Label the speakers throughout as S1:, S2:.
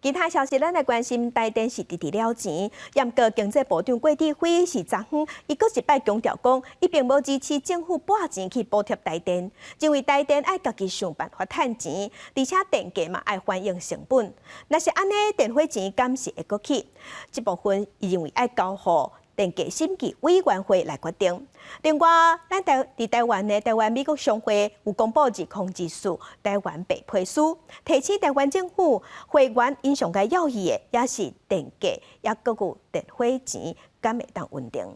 S1: 其他消息，咱来关心台电是直直了钱。严格经济部长郭志辉是昨昏，伊阁一摆强调讲，伊并无支持政府拨钱去补贴台电，因为台电爱家己想办法赚钱，而且电价嘛爱反映成本。若是安尼，电费钱敢是会阁起？这部分伊认为爱交互电价审计委员会来决定。另外，咱伫台湾的台湾美国商会有公布一控制书，台湾白皮书，提醒台湾政府会员因上该要义的，也是电价，也搁有电费钱，敢会当稳定。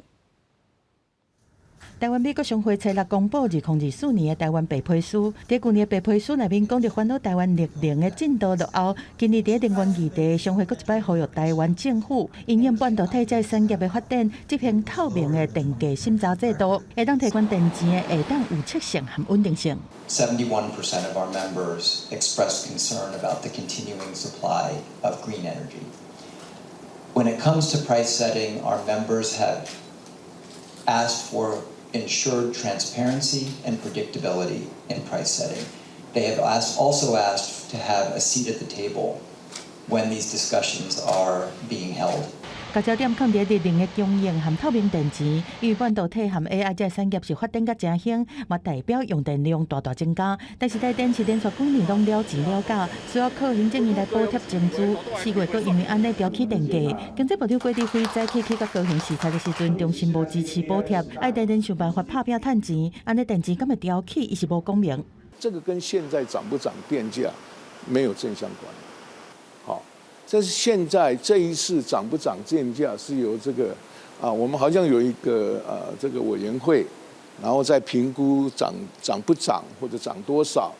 S2: 台湾美国商会初六公布2024年的台湾白皮书，在去年白皮书内面讲到烦恼台湾绿能的进度落后，今年在能源议题，商会搁一摆呼吁台湾政府应用半导体在产业的发展，执行透明的电价审查制度，会当提供电钱的会当有测性和稳定性。
S3: 71% of our members expressed concern about the continuing supply of green energy. When it comes to price setting, our members have asked for ensured transparency and predictability in price setting. They have also asked to have a seat at the table when these discussions are being held.
S2: 甲焦点放伫绿能的供应和透明电池，因为半导体和 AI 这产业是发展甲真兴，嘛代表用电量大大增加。但是台电是连续几年拢了钱了价，需要靠行政院来补贴增资。4月阁因为安尼调起电价，经济部长郭志辉早起去甲高雄视察的时阵，中心无支持补贴，爱台电想办法拍拼趁钱，安尼电钱敢会调起，伊是无讲明。
S4: 这个跟现在涨不涨电价没有正相关。好。但是现在这一次涨不涨电价是由这个我们好像有一个这个委员会，然后再评估涨不涨或者涨多少，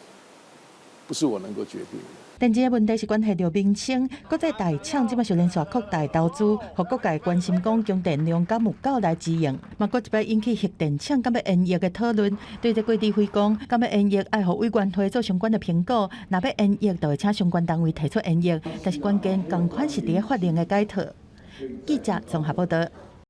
S4: 不是我能够决定的。
S2: 电池的问题是关系到民生，国际大厂即摆是连续扩大投资，互各界关心讲供电量敢有够来支援，嘛搁一摆引起核电厂敢要延役的讨论。对这郭志辉讲，敢要延役爱互委员会做相关的评估，若要延役，就会请相关单位提出延役，但是关键同款是伫咧法令的解套。记者综合报道。